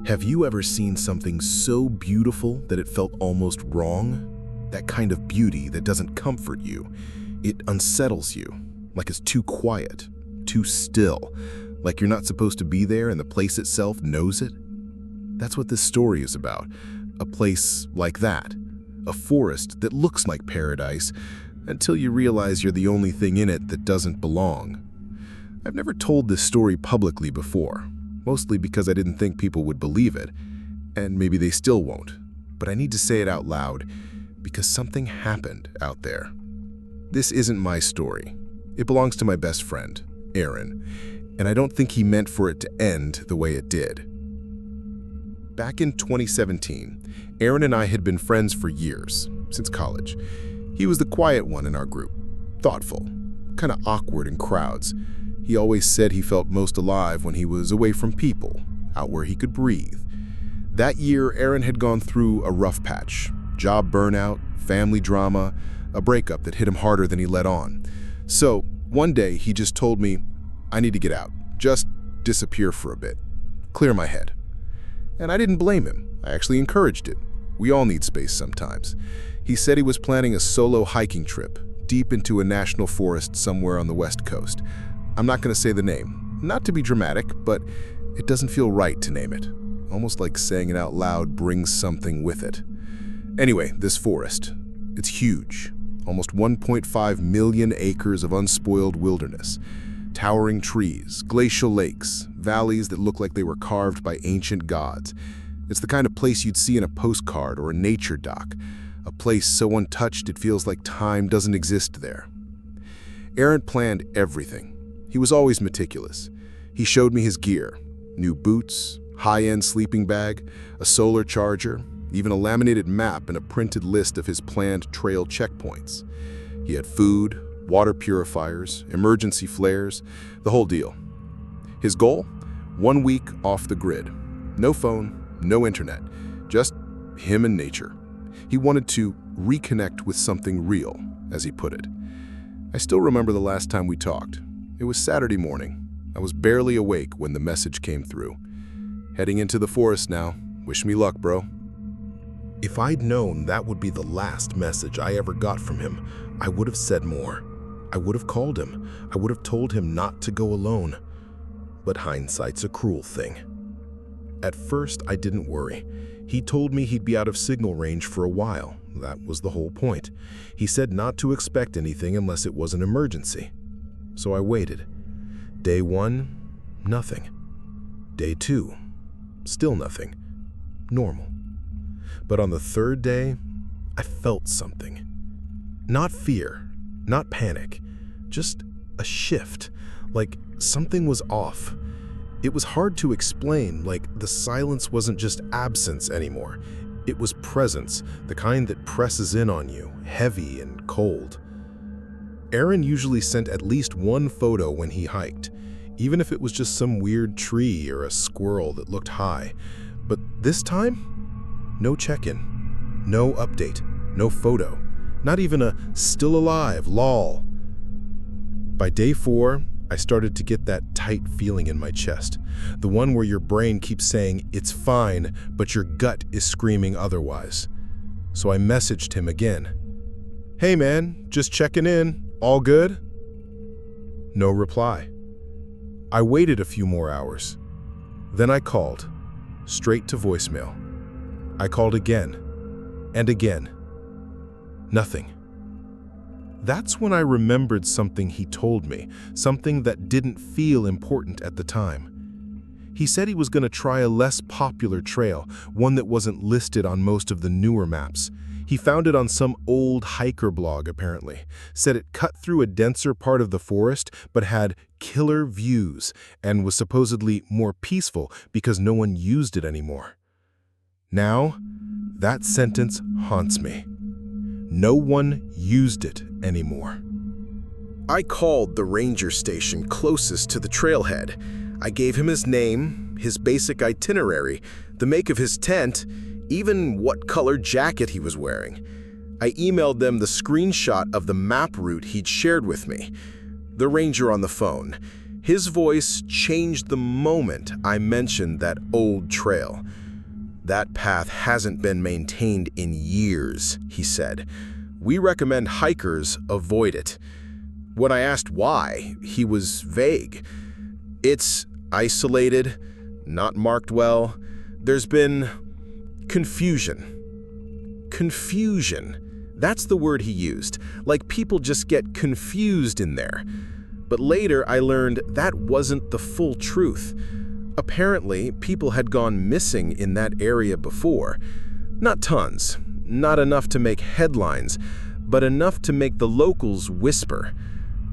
Have you ever seen something so beautiful that it felt almost wrong? That kind of beauty that doesn't comfort you. It unsettles you, like it's too quiet, too still, like you're not supposed to be there and the place itself knows it. That's what this story is about. A place like that. A forest that looks like paradise until you realize you're the only thing in it that doesn't belong. I've never told this story publicly before, mostly because I didn't think people would believe it, and maybe they still won't. But I need to say it out loud because something happened out there. This isn't my story. It belongs to my best friend, Aaron, and I don't think he meant for it to end the way it did. Back in 2017, Aaron and I had been friends for years, since college. He was the quiet one in our group, thoughtful, kind of awkward in crowds. He always said he felt most alive when he was away from people, out where he could breathe. That year, Aaron had gone through a rough patch, job burnout, family drama, a breakup that hit him harder than he let on. So, one day, he just told me, I need to get out, just disappear for a bit, clear my head. And I didn't blame him. I actually encouraged it. We all need space sometimes. He said he was planning a solo hiking trip, deep into a national forest somewhere on the West Coast. I'm not going to say the name, not to be dramatic, but it doesn't feel right to name it. Almost like saying it out loud brings something with it. Anyway, this forest, it's huge. Almost 1.5 million acres of unspoiled wilderness. Towering trees, glacial lakes, valleys that look like they were carved by ancient gods. It's the kind of place you'd see in a postcard or a nature doc. A place so untouched it feels like time doesn't exist there. Aaron planned everything. He was always meticulous. He showed me his gear, new boots, high-end sleeping bag, a solar charger, even a laminated map and a printed list of his planned trail checkpoints. He had food, water purifiers, emergency flares, the whole deal. His goal? 1 week off the grid. No phone, no internet, just him and nature. He wanted to reconnect with something real, as he put it. I still remember the last time we talked. It was Saturday morning. I was barely awake when the message came through. Heading into the forest now. Wish me luck, bro. If I'd known that would be the last message I ever got from him, I would have said more. I would have called him. I would have told him not to go alone. But hindsight's a cruel thing. At first, I didn't worry. He told me he'd be out of signal range for a while. That was the whole point. He said not to expect anything unless it was an emergency. So I waited. Day 1, nothing. Day 2, still nothing. Normal. But on the 3rd day, I felt something. Not fear, not panic, just a shift, like something was off. It was hard to explain, like the silence wasn't just absence anymore. It was presence, the kind that presses in on you, heavy and cold. Aaron usually sent at least one photo when he hiked, even if it was just some weird tree or a squirrel that looked high. But this time, no check-in, no update, no photo, not even a still alive lol. By day 4, I started to get that tight feeling in my chest, the one where your brain keeps saying it's fine, but your gut is screaming otherwise. So I messaged him again. Hey man, just checking in, all good? No reply. I waited a few more hours. Then I called, straight to voicemail. I called again, and again. Nothing. That's when I remembered something he told me, something that didn't feel important at the time. He said he was going to try a less popular trail, one that wasn't listed on most of the newer maps. He found it on some old hiker blog, apparently. Said it cut through a denser part of the forest, but had killer views and was supposedly more peaceful because no one used it anymore. Now, that sentence haunts me. No one used it anymore. I called the ranger station closest to the trailhead. I gave him his name, his basic itinerary, the make of his tent, even what color jacket he was wearing. I emailed them the screenshot of the map route he'd shared with me. The ranger on the phone. His voice changed the moment I mentioned that old trail. "That path hasn't been maintained in years," he said. "We recommend hikers avoid it." When I asked why, he was vague. "It's isolated, not marked well. There's been confusion." Confusion. That's the word he used. Like people just get confused in there. But later I learned that wasn't the full truth. Apparently, people had gone missing in that area before. Not tons, not enough to make headlines, but enough to make the locals whisper.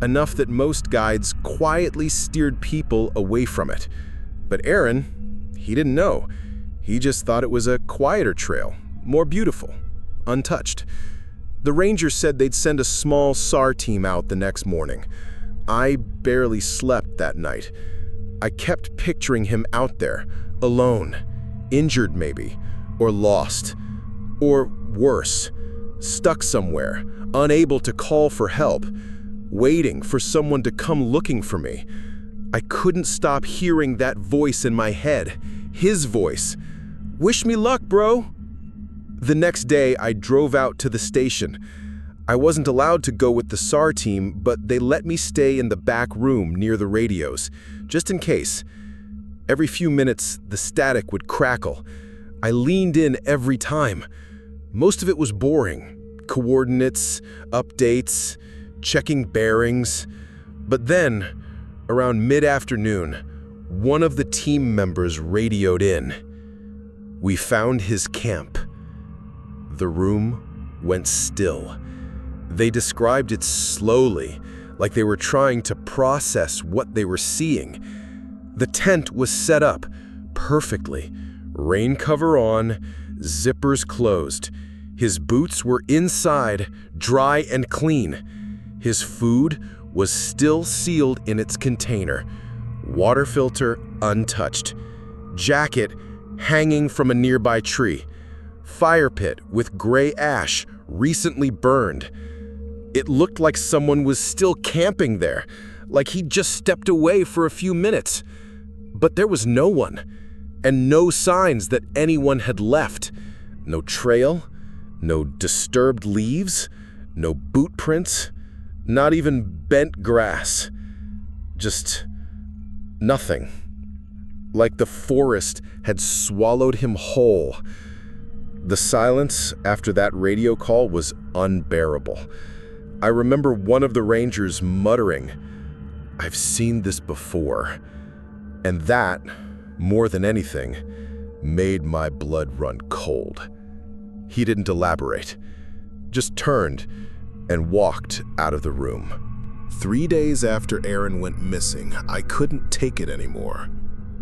Enough that most guides quietly steered people away from it. But Aaron, he didn't know. He just thought it was a quieter trail, more beautiful, untouched. The rangers said they'd send a small SAR team out the next morning. I barely slept that night. I kept picturing him out there, alone, injured maybe, or lost. Or worse, stuck somewhere, unable to call for help, waiting for someone to come looking for me. I couldn't stop hearing that voice in my head, his voice. "Wish me luck, bro." The next day, I drove out to the station. I wasn't allowed to go with the SAR team, but they let me stay in the back room near the radios, just in case. Every few minutes, the static would crackle. I leaned in every time. Most of it was boring. Coordinates, updates, checking bearings. But then, around mid-afternoon, one of the team members radioed in. "We found his camp." The room went still. They described it slowly, like they were trying to process what they were seeing. The tent was set up perfectly. Rain cover on, zippers closed. His boots were inside, dry and clean. His food was still sealed in its container. Water filter untouched. Jacket hanging from a nearby tree. Fire pit with gray ash recently burned. It looked like someone was still camping there, like he'd just stepped away for a few minutes. But there was no one, and no signs that anyone had left. No trail, no disturbed leaves, no boot prints, not even bent grass. Just nothing. Like the forest had swallowed him whole. The silence after that radio call was unbearable. I remember one of the rangers muttering, "I've seen this before." And that, more than anything, made my blood run cold. He didn't elaborate, just turned and walked out of the room. 3 days after Aaron went missing, I couldn't take it anymore.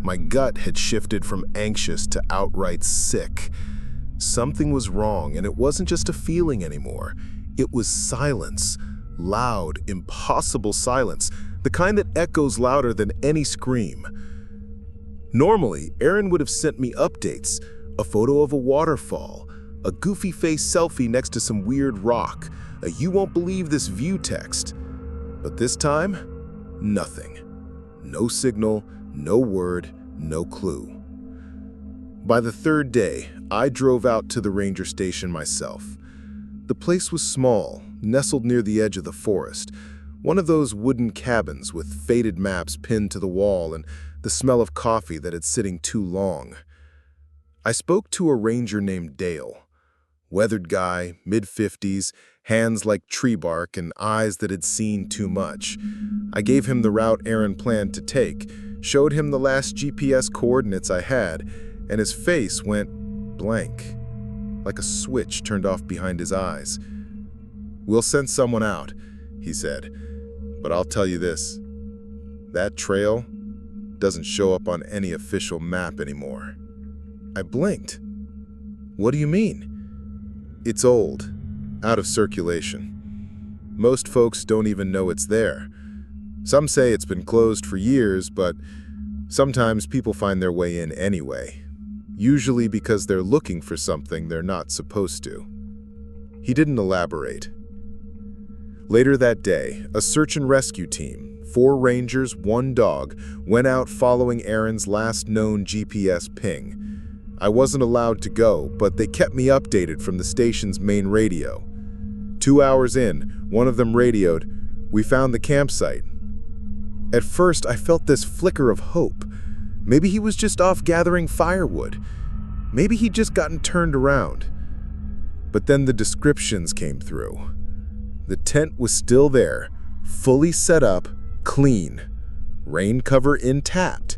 My gut had shifted from anxious to outright sick. Something was wrong, and it wasn't just a feeling anymore. It was silence. Loud, impossible silence. The kind that echoes louder than any scream. Normally, Aaron would have sent me updates. A photo of a waterfall. A goofy face selfie next to some weird rock. A "you won't believe this view" text. But this time, nothing. No signal, no word, no clue. By the third day, I drove out to the ranger station myself. The place was small, nestled near the edge of the forest. One of those wooden cabins with faded maps pinned to the wall and the smell of coffee that had sitting too long. I spoke to a ranger named Dale. Weathered guy, mid-50s, hands like tree bark and eyes that had seen too much. I gave him the route Aaron planned to take, showed him the last GPS coordinates I had, and his face went blank, like a switch turned off behind his eyes. "We'll send someone out," he said, "but I'll tell you this, that trail doesn't show up on any official map anymore." I blinked. "What do you mean?" "It's old, out of circulation. Most folks don't even know it's there. Some say it's been closed for years, but sometimes people find their way in anyway. Usually because they're looking for something they're not supposed to." He didn't elaborate. Later that day, a search and rescue team, 4 rangers, 1 dog, went out following Aaron's last known GPS ping. I wasn't allowed to go, but they kept me updated from the station's main radio. 2 hours in, one of them radioed, "We found the campsite." At first, I felt this flicker of hope. Maybe he was just off gathering firewood. Maybe he'd just gotten turned around. But then the descriptions came through. The tent was still there, fully set up, clean. Rain cover intact.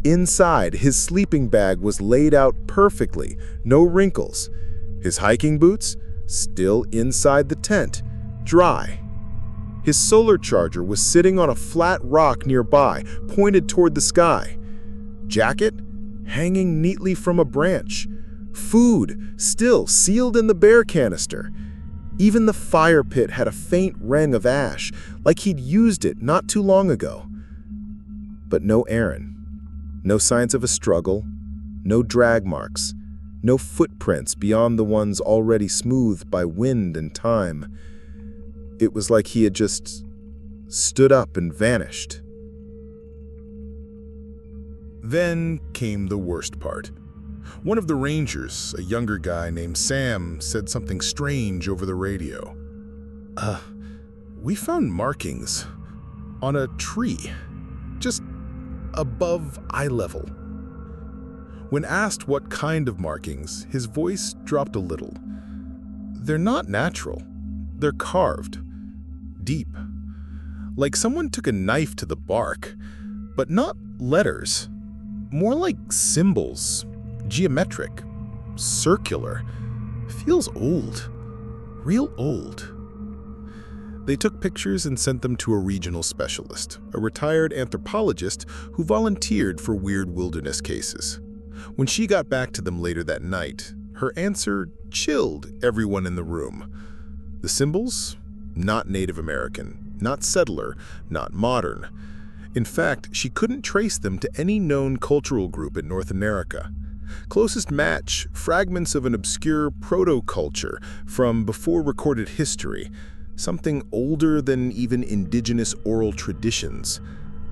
Inside, his sleeping bag was laid out perfectly, no wrinkles. His hiking boots, still inside the tent, dry. His solar charger was sitting on a flat rock nearby, pointed toward the sky. Jacket, hanging neatly from a branch. Food, still sealed in the bear canister. Even the fire pit had a faint ring of ash, like he'd used it not too long ago. But no Aaron. No signs of a struggle, no drag marks, no footprints beyond the ones already smoothed by wind and time. It was like he had just stood up and vanished. Then came the worst part. One of the rangers, a younger guy named Sam, said something strange over the radio. We found markings on a tree, just above eye level." When asked what kind of markings, his voice dropped a little. "They're not natural. They're carved. Deep. Like someone took a knife to the bark, but not letters. More like symbols. Geometric. Circular. Feels old. Real old." They took pictures and sent them to a regional specialist, a retired anthropologist who volunteered for weird wilderness cases. When she got back to them later that night, her answer chilled everyone in the room. The symbols? Not Native American, not settler, not modern. In fact, she couldn't trace them to any known cultural group in North America. Closest match, fragments of an obscure proto-culture from before recorded history, something older than even indigenous oral traditions.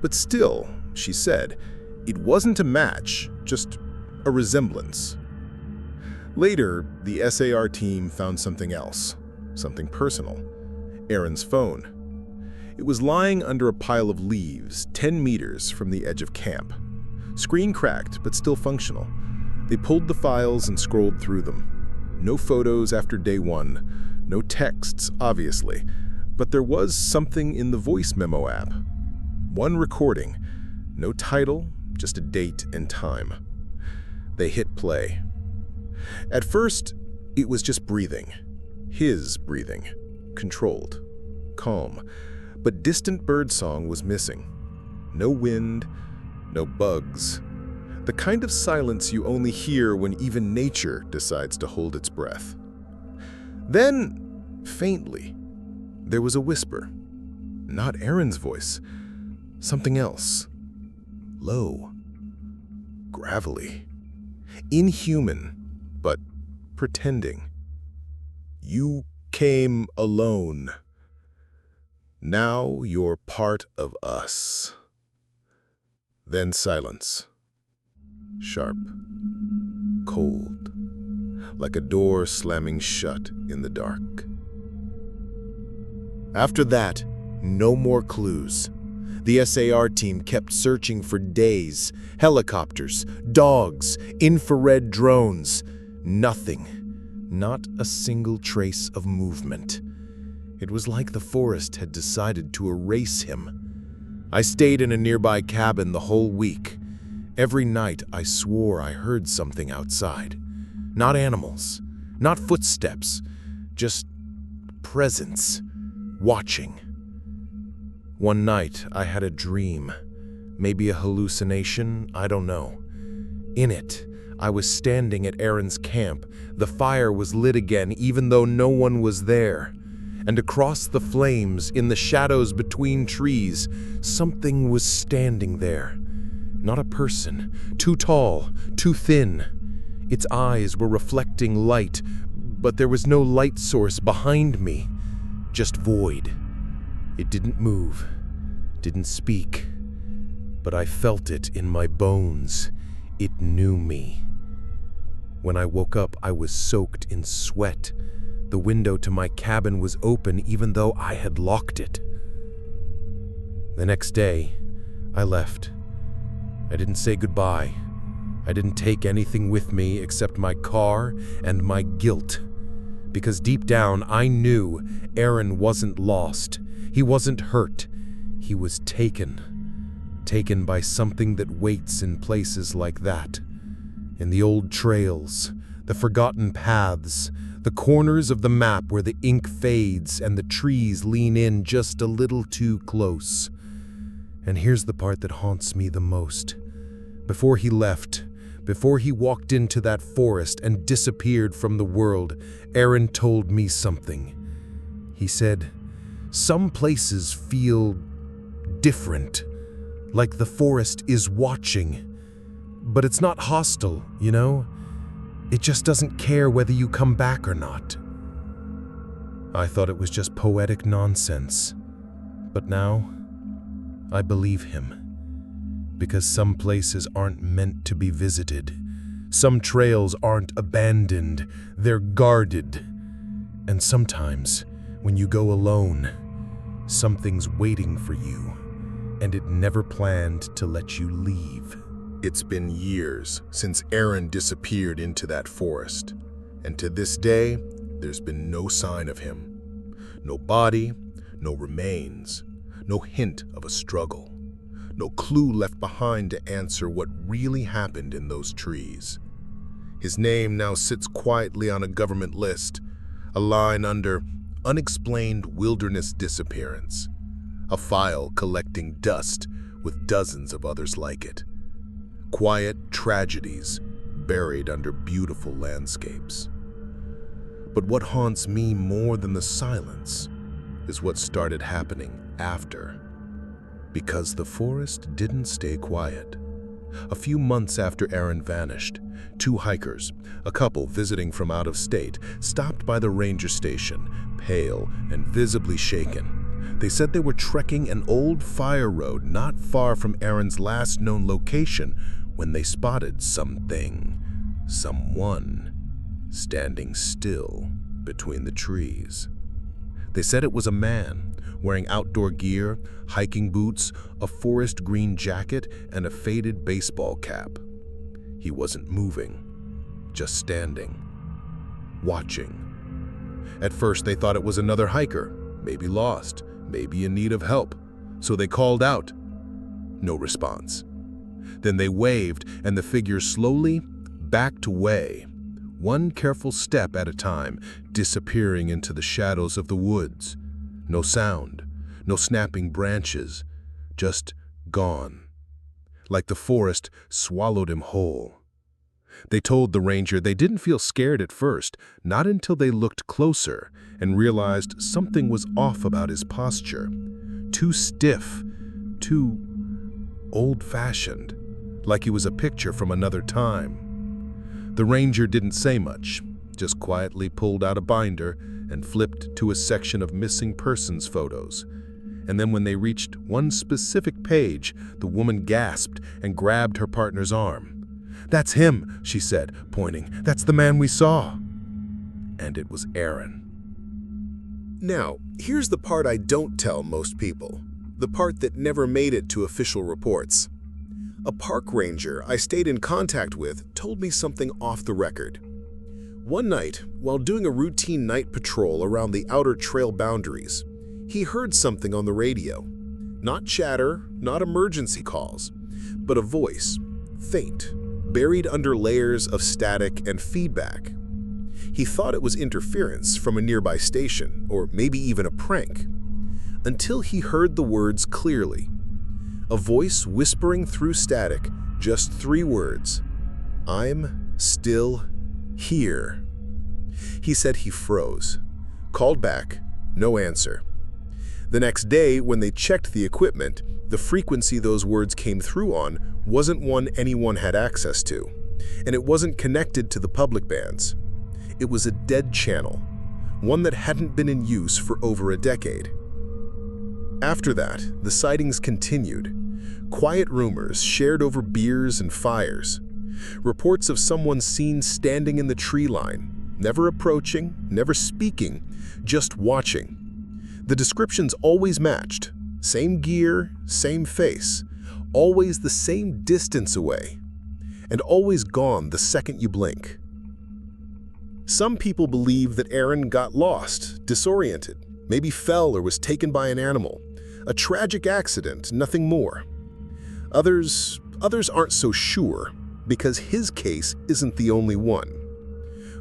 But still, she said, it wasn't a match, just a resemblance. Later, the SAR team found something else, something personal. Aaron's phone. It was lying under a pile of leaves, 10 meters from the edge of camp. Screen cracked, but still functional. They pulled the files and scrolled through them. No photos after day 1. No texts, obviously, but there was something in the voice memo app. One recording, no title, just a date and time. They hit play. At first, it was just breathing. His breathing. Controlled. Calm. But distant birdsong was missing. No wind, no bugs. The kind of silence you only hear when even nature decides to hold its breath. Then, faintly, there was a whisper. Not Aaron's voice. Something else. Low. Gravelly. Inhuman, but pretending. "You came alone. Now you're part of us." Then silence. Sharp. Cold. Like a door slamming shut in the dark. After that, no more clues. The SAR team kept searching for days. Helicopters, dogs, infrared drones. Nothing. Not a single trace of movement. It was like the forest had decided to erase him. I stayed in a nearby cabin the whole week. Every night I swore I heard something outside. Not animals, not footsteps, just presence, watching. One night I had a dream, maybe a hallucination, I don't know. In it, I was standing at Aaron's camp. The fire was lit again even though no one was there. And across the flames, in the shadows between trees, something was standing there. Not a person, too tall, too thin. Its eyes were reflecting light, but there was no light source behind me. Just void. It didn't move. didn't speak, but I felt it in my bones. It knew me. When I woke up, I was soaked in sweat. The window to my cabin was open even though I had locked it. The next day, I left. I didn't say goodbye. I didn't take anything with me except my car and my guilt. Because deep down, I knew Aaron wasn't lost. He wasn't hurt. He was taken. Taken by something that waits in places like that. In the old trails, the forgotten paths, the corners of the map where the ink fades and the trees lean in just a little too close. And here's the part that haunts me the most. Before he left, before he walked into that forest and disappeared from the world, Aaron told me something. He said, "Some places feel different, like the forest is watching. But it's not hostile, you know? It just doesn't care whether you come back or not." I thought it was just poetic nonsense. But now, I believe him. Because some places aren't meant to be visited. Some trails aren't abandoned, they're guarded. And sometimes, when you go alone, something's waiting for you, and it never planned to let you leave. It's been years since Aaron disappeared into that forest, and to this day, there's been no sign of him. No body, no remains, no hint of a struggle. No clue left behind to answer what really happened in those trees. His name now sits quietly on a government list, a line under Unexplained Wilderness Disappearance, a file collecting dust with dozens of others like it. Quiet tragedies buried under beautiful landscapes. But what haunts me more than the silence is what started happening after. Because the forest didn't stay quiet. A few months after Aaron vanished, two hikers, a couple visiting from out of state, stopped by the ranger station, pale and visibly shaken. They said they were trekking an old fire road not far from Aaron's last known location when they spotted someone, standing still between the trees. They said it was a man, wearing outdoor gear, hiking boots, a forest green jacket, and a faded baseball cap. He wasn't moving, just standing, watching. At first, they thought it was another hiker, maybe lost, maybe in need of help, so they called out. No response. Then they waved, and the figure slowly backed away, one careful step at a time, disappearing into the shadows of the woods. No sound, no snapping branches, just gone. Like the forest swallowed him whole. They told the ranger they didn't feel scared at first, not until they looked closer and realized something was off about his posture. Too stiff, too old-fashioned, like he was a picture from another time. The ranger didn't say much, just quietly pulled out a binder and flipped to a section of missing persons photos. And then when they reached one specific page, the woman gasped and grabbed her partner's arm. "That's him," she said, pointing. "That's the man we saw." And it was Aaron. Now, here's the part I don't tell most people, the part that never made it to official reports. A park ranger I stayed in contact with told me something off the record. One night, while doing a routine night patrol around the outer trail boundaries, he heard something on the radio. Not chatter, not emergency calls, but a voice, faint, buried under layers of static and feedback. He thought it was interference from a nearby station, or maybe even a prank, until he heard the words clearly. A voice whispering through static, just 3 words, "I'm still here." He said he froze, called back, no answer. The next day, when they checked the equipment, the frequency those words came through on wasn't one anyone had access to, and it wasn't connected to the public bands. It was a dead channel, one that hadn't been in use for over a decade. After that, the sightings continued. Quiet rumors shared over beers and fires. Reports of someone seen standing in the tree line, never approaching, never speaking, just watching. The descriptions always matched. Same gear, same face, always the same distance away, and always gone the second you blink. Some people believe that Aaron got lost, disoriented, maybe fell or was taken by an animal. A tragic accident, nothing more. Others aren't so sure, because his case isn't the only one.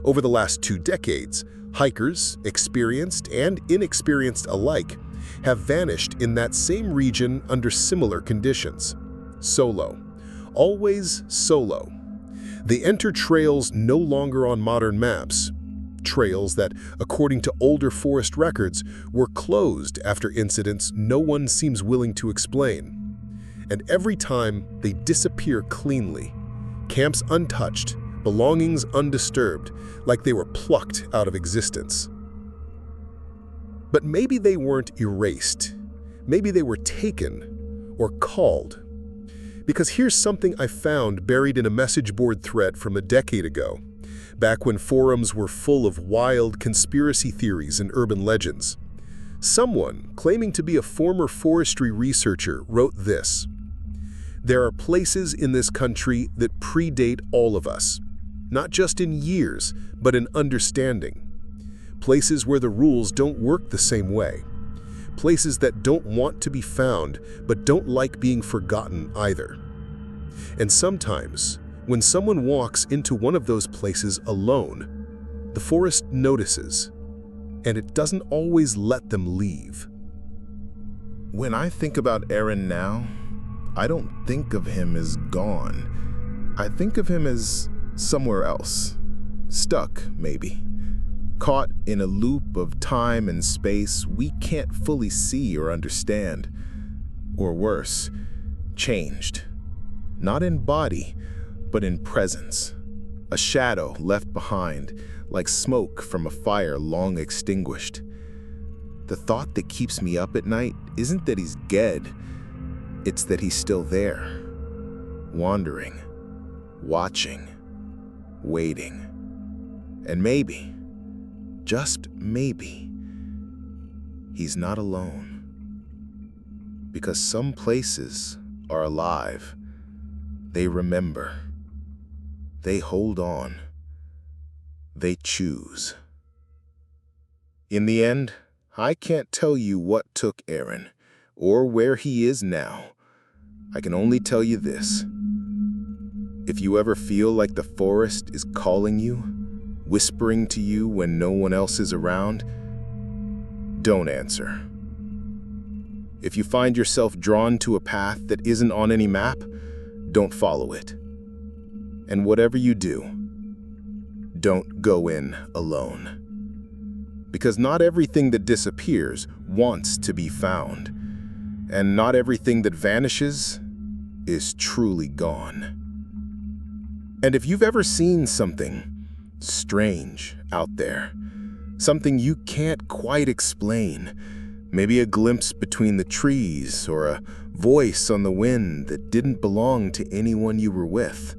Over the last 2 decades, hikers, experienced and inexperienced alike, have vanished in that same region under similar conditions. Solo. Always solo. They enter trails no longer on modern maps. Trails that, according to older forest records, were closed after incidents no one seems willing to explain. And every time, they disappear cleanly. Camps untouched, belongings undisturbed, like they were plucked out of existence. But maybe they weren't erased. Maybe they were taken or called. Because here's something I found buried in a message board thread from a decade ago, back when forums were full of wild conspiracy theories and urban legends. Someone, claiming to be a former forestry researcher, wrote this: "There are places in this country that predate all of us, not just in years, but in understanding. Places where the rules don't work the same way. Places that don't want to be found, but don't like being forgotten either. And sometimes, when someone walks into one of those places alone, the forest notices, and it doesn't always let them leave." When I think about Aaron now, I don't think of him as gone. I think of him as somewhere else. Stuck, maybe. Caught in a loop of time and space we can't fully see or understand. Or worse, changed. Not in body, but in presence. A shadow left behind, like smoke from a fire long extinguished. The thought that keeps me up at night isn't that he's dead, it's that he's still there. Wandering, watching, waiting. And maybe, just maybe, he's not alone. Because some places are alive. They remember. They hold on. They choose. In the end, I can't tell you what took Aaron, or where he is now. I can only tell you this. If you ever feel like the forest is calling you, whispering to you when no one else is around, don't answer. If you find yourself drawn to a path that isn't on any map, don't follow it. And whatever you do, don't go in alone. Because not everything that disappears wants to be found, and not everything that vanishes is truly gone. And if you've ever seen something strange out there, something you can't quite explain, maybe a glimpse between the trees or a voice on the wind that didn't belong to anyone you were with,